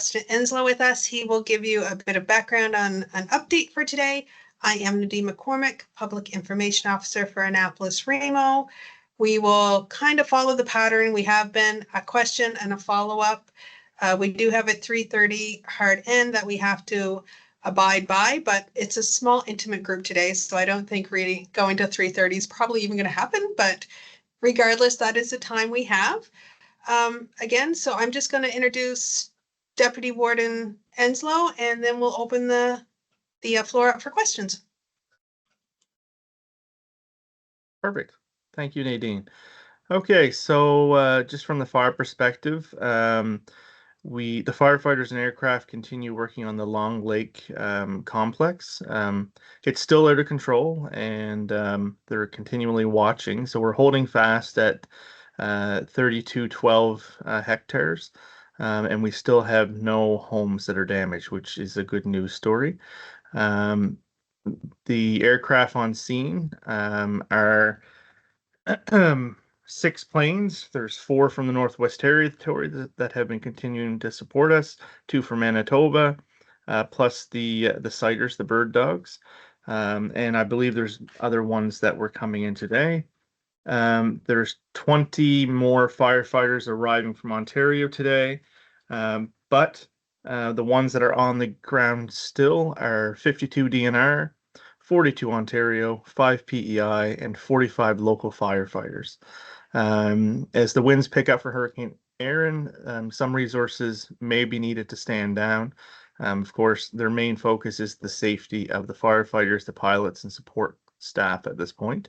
President Enslow with us. He will give you a bit of background on an update for today. I am Nadine McCormick, Public Information Officer for Annapolis Ramo. We will kind of follow the pattern. We have been a question and a follow-up. We do have a 3:30 hard end that we have to abide by, but it's a small, intimate group today, so I don't think really going to 3:30 is probably even going to happen, but regardless, that is the time we have. Again, so I'm just going to introduce Deputy Warden Enslow, and then we'll open the floor up for questions. Perfect. Thank you, Nadine. Okay, so just from the fire perspective, the firefighters and aircraft continue working on the Long Lake complex. It's still out of control, and they're continually watching. So we're holding fast at 3212 hectares, and we still have no homes that are damaged, which is a good news story. The aircraft on scene are 6 planes. There's 4 from the Northwest Territory that have been continuing to support us, 2 from Manitoba, plus the sighters, the bird dogs. And I believe there's other ones that were coming in today. There's 20 more firefighters arriving from Ontario today, but the ones that are on the ground still are 52 DNR, 42 Ontario, 5 PEI, and 45 local firefighters. As the winds pick up for Hurricane Erin, some resources may be needed to stand down. Of course, their main focus is the safety of the firefighters, the pilots, and support staff at this point.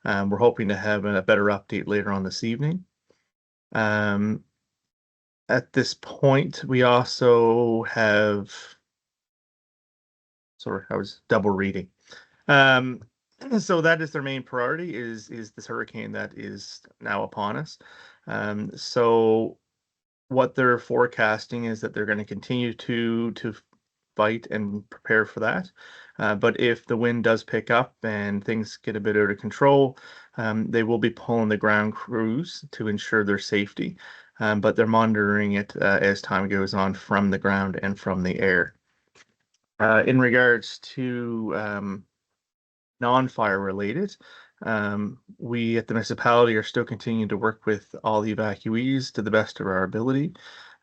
We're hoping to have a better update later on this evening. At this point, we also have, sorry, I was double reading. So that is their main priority is this hurricane that is now upon us. So what they're forecasting is that they're going to continue to fight and prepare for that. But if the wind does pick up and things get a bit out of control, they will be pulling the ground crews to ensure their safety. But they're monitoring it as time goes on from the ground and from the air. In regards to non-fire related, we at the municipality are still continuing to work with all the evacuees to the best of our ability.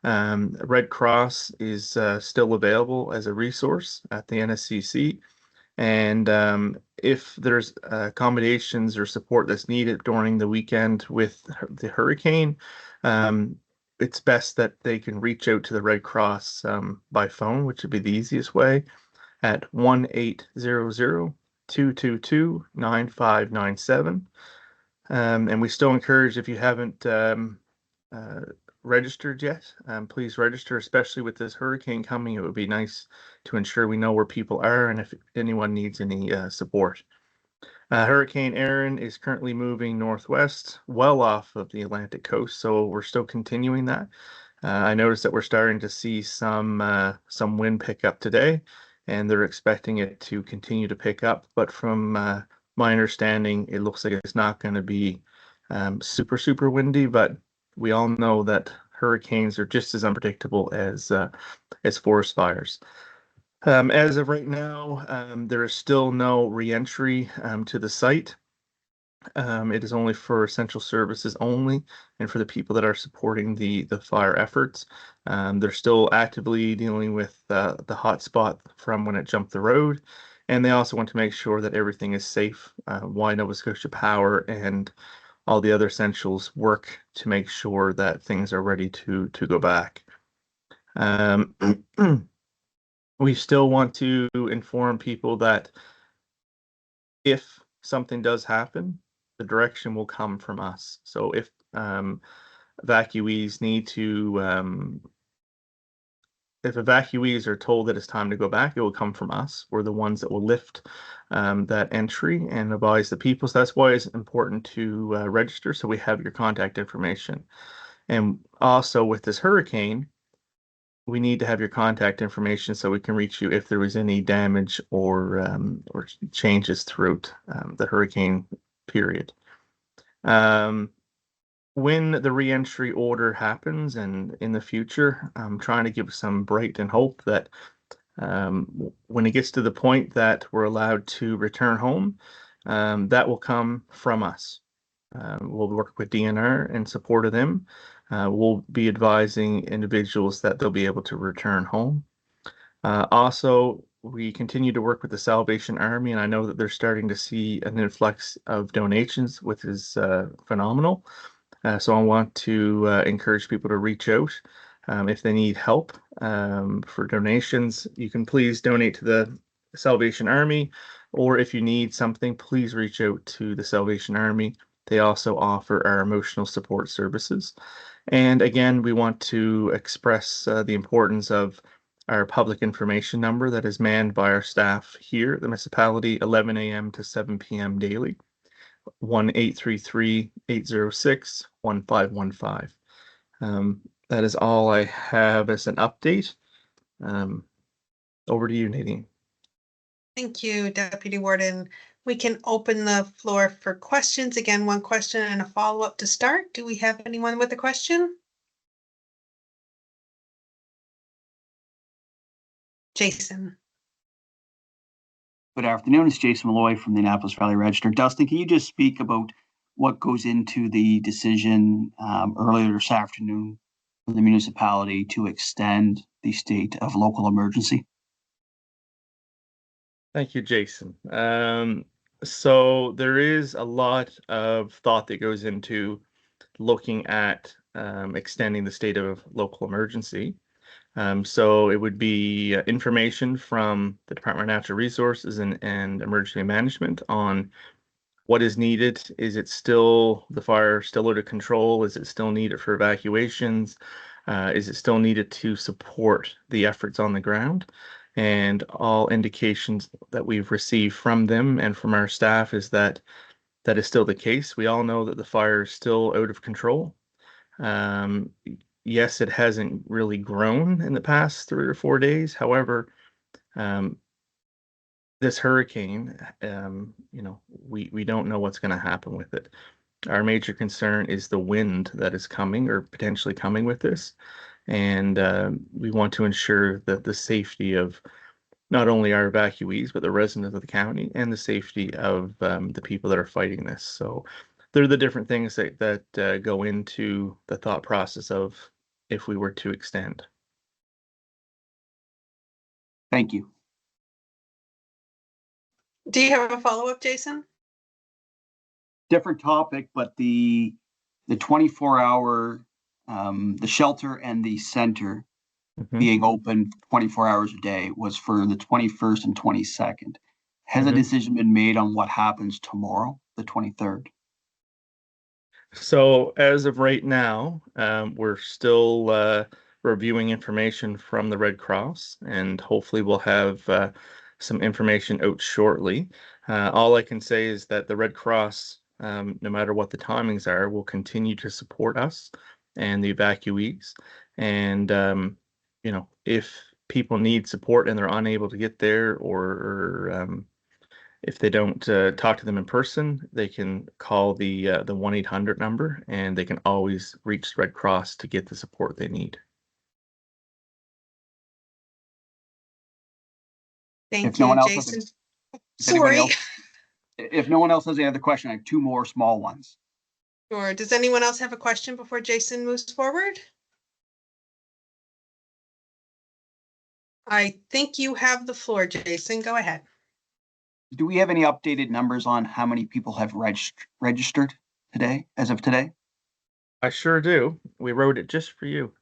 Red Cross is still available as a resource at the NSCC, and if there's accommodations or support that's needed during the weekend with the hurricane, it's best that they can reach out to the Red Cross by phone, which would be the easiest way, at 1-800-222-9597. And we still encourage, if you haven't registered yet, please register, especially with this hurricane coming. It would be nice to ensure we know where people are and if anyone needs any support. Hurricane Erin is currently moving northwest, well off of the Atlantic coast, so we're still continuing that. I noticed that we're starting to see some wind pick up today, and they're expecting it to continue to pick up. But from my understanding, it looks like it's not going to be super windy, but we all know that hurricanes are just as unpredictable as forest fires. As of right now, there is still no re-entry to the site. It is only for essential services only, and for the people that are supporting the fire efforts. They're still actively dealing with the hotspot from when it jumped the road, and they also want to make sure that everything is safe. Why Nova Scotia Power and all the other essentials work to make sure that things are ready to go back. We still want to inform people that if something does happen, the direction will come from us. So if evacuees need to, if evacuees are told that it's time to go back, it will come from us. We're the ones that will lift that entry and advise the people. So that's why it's important to register, so we have your contact information. And also with this hurricane, we need to have your contact information so we can reach you if there was any damage or changes throughout the hurricane period. when the reentry order happens and in the future, I'm trying to give some bright and hope that when it gets to the point that we're allowed to return home, that will come from us. We'll work with DNR in support of them. We'll be advising individuals that they'll be able to return home. Also, we continue to work with the Salvation Army, and I know that they're starting to see an influx of donations, which is phenomenal. So I want to encourage people to reach out if they need help for donations. You can please donate to the Salvation Army, or if you need something, please reach out to the Salvation Army. They also offer our emotional support services. And again, we want to express the importance of our public information number that is manned by our staff here at the municipality, 11 a.m. to 7 p.m. daily. 1-833-806-1515. That is all I have as an update. Over to you, Nadine. Thank you, Deputy Warden. We can open the floor for questions. Again, one question and a follow-up to start. Do we have anyone with a question? Jason. Good afternoon. It's Jason Malloy from the Annapolis Valley Register. Dustin, can you just speak about what goes into the decision earlier this afternoon for the municipality to extend the state of local emergency? Thank you, Jason. So there is a lot of thought that goes into looking at extending the state of local emergency. So it would be information from the Department of Natural Resources and Emergency Management on what is needed. Is it still, the fire still out of control? Is it still needed for evacuations? Is it still needed to support the efforts on the ground? And all indications that we've received from them and from our staff is that that is still the case. We all know that the fire is still out of control. Yes, it hasn't really grown in the past 3 or 4 days. However, this hurricane, we don't know what's going to happen with it. Our major concern is the wind that is coming or potentially coming with this. And we want to ensure that the safety of not only our evacuees, but the residents of the county and the safety of the people that are fighting this. So they're the different things that go into the thought process of if we were to extend. Thank you. Do you have a follow-up, Jason? Different topic, but the 24-hour, the shelter and the center being open 24 hours a day was for the 21st and 22nd. Has a decision been made on what happens tomorrow, the 23rd? So as of right now, we're still reviewing information from the Red Cross, and hopefully we'll have some information out shortly. All I can say is that the Red Cross, no matter what the timings are, will continue to support us and the evacuees. And if people need support and they're unable to get there, or if they don't talk to them in person, they can call the 1-800 number, and they can always reach Red Cross to get the support they need. Thank you, Jason. Sorry. If no one else has any other question, I have two more small ones. Sure. Does anyone else have a question before Jason moves forward? I think you have the floor, Jason. Go ahead. Do we have any updated numbers on how many people have registered today, as of today? I sure do. We wrote it just for you.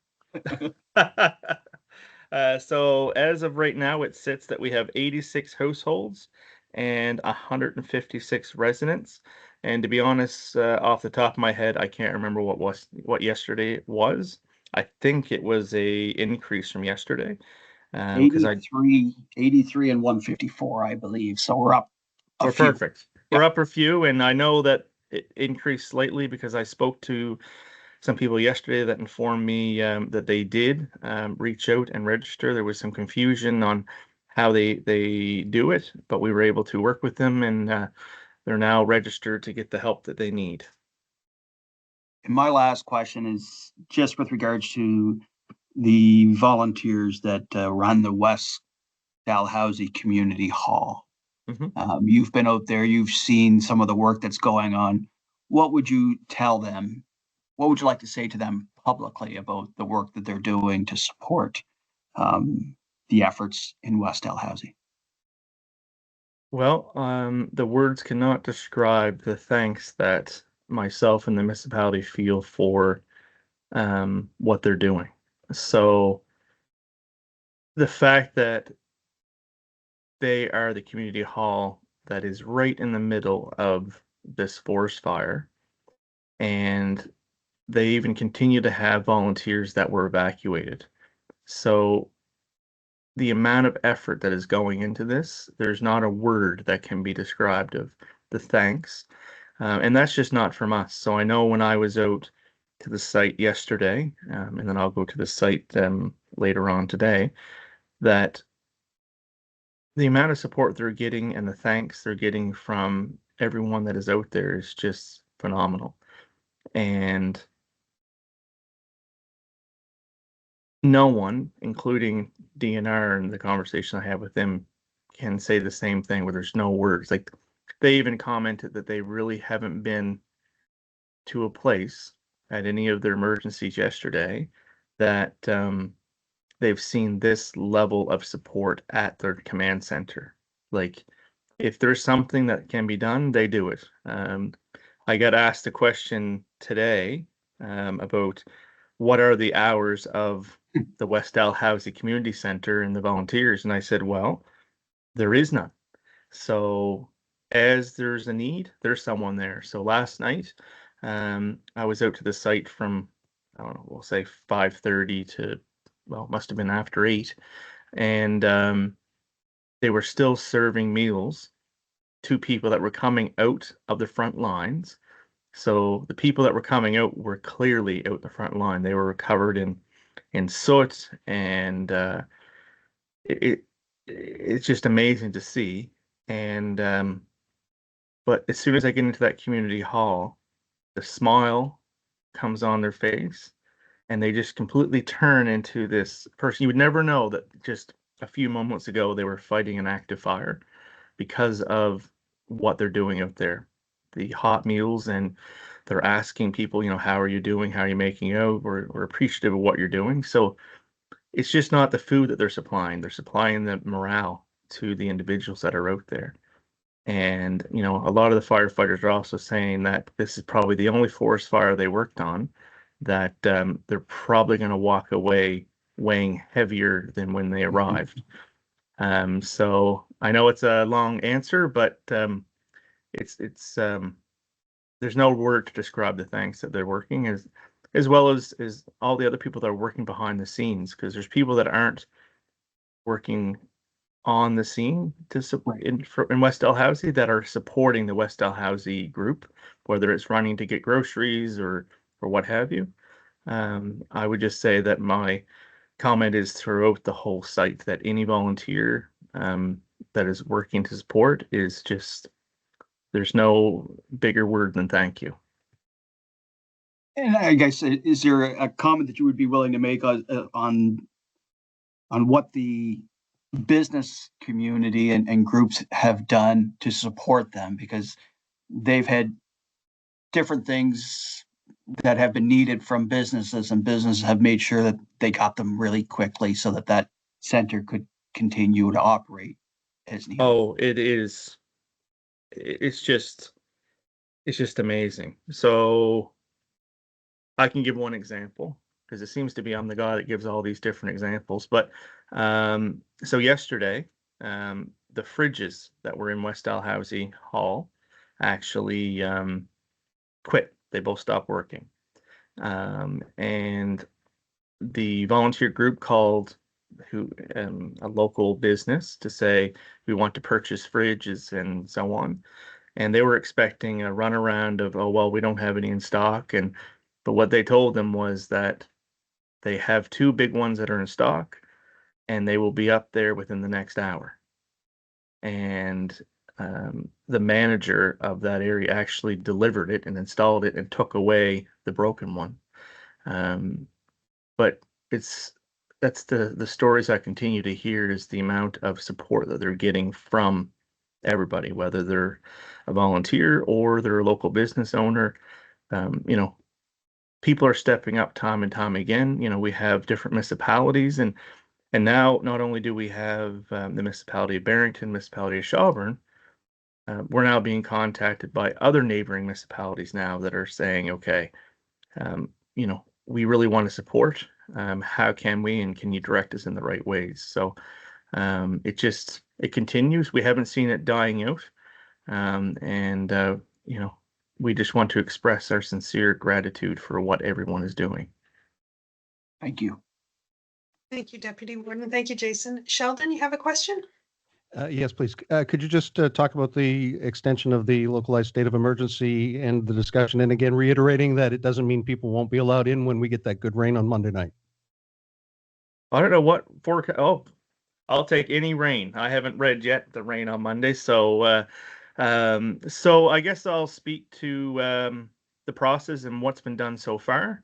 So as of right now, it sits that we have 86 households and 156 residents. And to be honest, off the top of my head, I can't remember what yesterday was. I think it was a increase from yesterday. 83 and 154, I believe. So we're up a We're few. perfect. We're up a few, and I know that it increased slightly because I spoke to some people yesterday that informed me that they did reach out and register. There was some confusion on how they do it, but we were able to work with them, and they're now registered to get the help that they need. And my last question is just with regards to the volunteers that run the West Dalhousie Community Hall. Mhm. You've been out there, you've seen some of the work that's going on. What would you tell them? What would you like to say to them publicly about the work that they're doing to support the efforts in West Dalhousie? Well, the words cannot describe the thanks that myself and the municipality feel for what they're doing. So the fact that they are the community hall that is right in the middle of this forest fire, and they even continue to have volunteers that were evacuated. So the amount of effort that is going into this, there's not a word that can be described of the thanks. And that's just not from us. So I know when I was out to the site yesterday, and then I'll go to the site later on today, that the amount of support they're getting and the thanks they're getting from everyone that is out there is just phenomenal. And no one, including DNR and the conversation I have with them, can say the same thing where there's no words. Like they even commented that they really haven't been to a place at any of their emergencies yesterday that they've seen this level of support at their command center. Like if there's something that can be done, they do it. I got asked a question today about what are the hours of the West Dalhousie Community Center and the volunteers, and I said, well, there is none. So as there's a need, there's someone there. So last night, I was out to the site from, I don't know, we'll say 5:30 to, well, must have been after 8. And they were still serving meals to people that were coming out of the front lines. So the people that were coming out were clearly out the front line. They were covered in soot, and it, it it's just amazing to see. And but as soon as I get into that community hall, the smile comes on their face, and they just completely turn into this person. You would never know that just a few moments ago they were fighting an active fire because of what they're doing out there. The hot meals, and they're asking people, how are you doing? How are you making out? We're appreciative of what you're doing. So it's just not the food that they're supplying. They're supplying the morale to the individuals that are out there. And, a lot of the firefighters are also saying that this is probably the only forest fire they worked on that they're probably going to walk away weighing heavier than when they arrived. So I know it's a long answer, but it's there's no word to describe the thanks that they're working as well as all the other people that are working behind the scenes, because there's people that aren't working on the scene Right. in West Dalhousie that are supporting the West Dalhousie group, whether it's running to get groceries or what have you. I would just say that my comment is throughout the whole site that any volunteer that is working to support is just there's no bigger word than thank you. And I guess, is there a comment that you would be willing to make on what the business community and groups have done to support them? Because they've had different things that have been needed from businesses, and businesses have made sure that they got them really quickly so that that center could continue to operate as needed. Oh, it's just amazing. So I can give one example because it seems to be I'm the guy that gives all these different examples. But so yesterday, the fridges that were in West Dalhousie Hall actually quit. They both stopped working. And the volunteer group called a local business to say we want to purchase fridges and so on, and they were expecting a runaround of, oh well, we don't have any in stock. And but what they told them was that they have two big ones that are in stock, and they will be up there within the next hour. And the manager of that area actually delivered it and installed it and took away the broken one. But that's the stories I continue to hear, is the amount of support that they're getting from everybody, whether they're a volunteer or they're a local business owner. You know, people are stepping up time and time again. You know, we have different municipalities, and now not only do we have the municipality of Barrington, municipality of Shelburne, we're now being contacted by other neighboring municipalities now that are saying, okay, you know, we really want to support. How can we, and can you direct us in the right ways? So it continues. We haven't seen it dying out. You know, we just want to express our sincere gratitude for what everyone is doing. Thank you. Thank you, Deputy Warden. Thank you, Jason. Sheldon, you have a question? Yes, please. Could you just talk about the extension of the localized state of emergency and the discussion? And again, reiterating that it doesn't mean people won't be allowed in when we get that good rain on Monday night. I don't know what forecast. Oh, I'll take any rain. I haven't read yet the rain on Monday, so I guess I'll speak to the process and what's been done so far.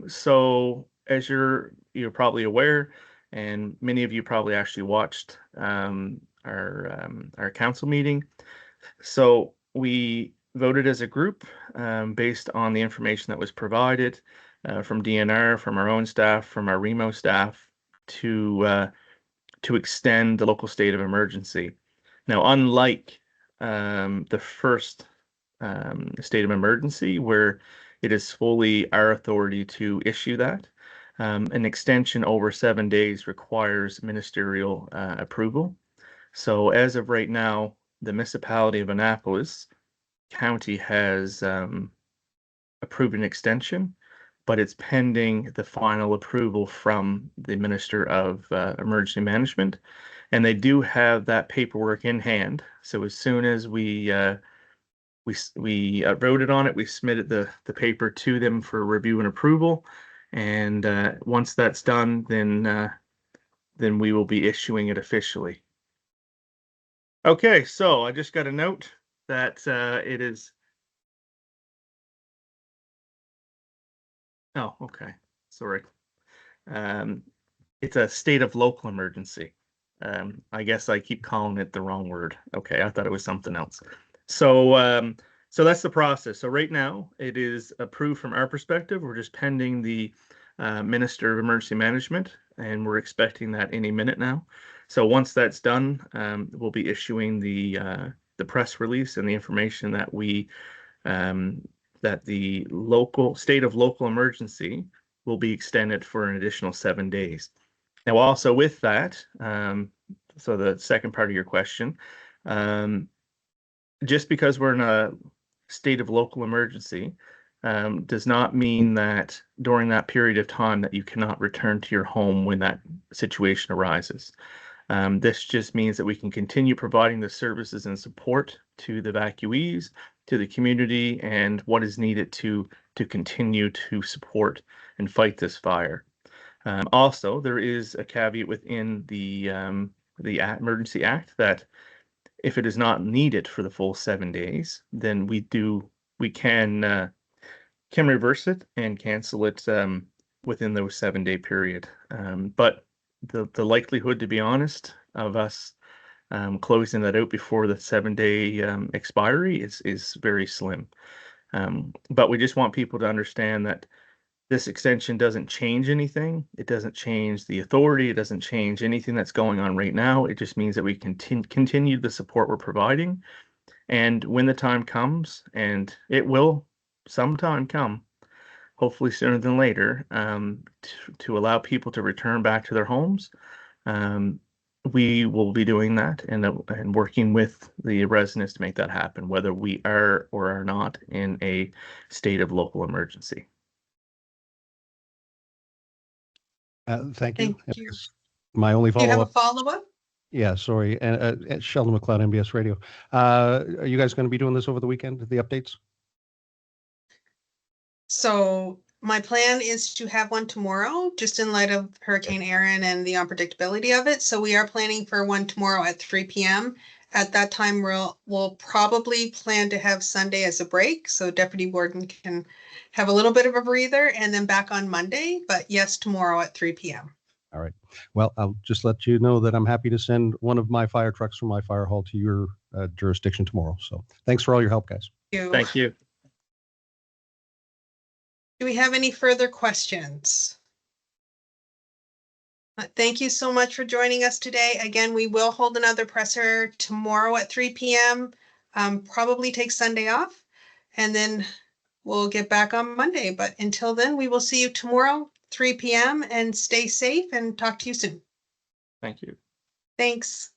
So as you're probably aware, and many of you probably actually watched our council meeting. So we voted as a group based on the information that was provided from DNR, from our own staff, from our REMO staff, to extend the local state of emergency. Now, unlike the first state of emergency, where it is fully our authority to issue that, an extension over 7 days requires ministerial approval. So as of right now, the municipality of Annapolis County has approved an extension, but it's pending the final approval from the Minister of Emergency Management. And they do have that paperwork in hand. So as soon as we voted on it, we submitted the paper to them for review and approval. And once that's done, then we will be issuing it officially. Okay, so I just got a note that it is. Oh, okay. Sorry. It's a state of local emergency. I guess I keep calling it the wrong word. Okay, I thought it was something else. So that's the process. So right now it is approved from our perspective. We're just pending the Minister of Emergency Management, and we're expecting that any minute now. So once that's done, we'll be issuing the press release and the information that that the state of local emergency will be extended for an additional 7 days. Now, also with that, so the second part of your question, just because we're in a state of local emergency does not mean that during that period of time that you cannot return to your home when that situation arises. This just means that we can continue providing the services and support to the evacuees, to the community, and what is needed to continue to support and fight this fire. Also, there is a caveat within the Emergency Act that if it is not needed for the full 7 days, then we can reverse it and cancel it within those 7 day period. But the likelihood, to be honest, of us closing that out before the 7 day expiry is very slim. But we just want people to understand that this extension doesn't change anything. It doesn't change the authority. It doesn't change anything that's going on right now. It just means that we continue the support we're providing. And when the time comes, and it will sometime come, hopefully sooner than later, to allow people to return back to their homes, we will be doing that and working with the residents to make that happen, whether we are or are not in a state of local emergency. Thank you. Thank you. My only Do you have a follow-up. follow-up? Yeah, sorry. Sheldon McLeod, MBS Radio. Are you guys going to be doing this over the weekend, the updates? So my plan is to have one tomorrow, just in light of Hurricane Erin and the unpredictability of it. So we are planning for one tomorrow at 3 p.m. At that time, we'll probably plan to have Sunday as a break, so Deputy Warden can have a little bit of a breather and then back on Monday, but yes, tomorrow at 3 p.m. All right. Well, I'll just let you know that I'm happy to send one of my fire trucks from my fire hall to your jurisdiction tomorrow. So thanks for all your help, guys. Thank you. Do we have any further questions? Thank you so much for joining us today. Again, we will hold another presser tomorrow at 3 p.m. Probably take Sunday off, and then we'll get back on Monday. But until then, we will see you tomorrow, 3 p.m. and stay safe and talk to you soon. Thank you. Thanks.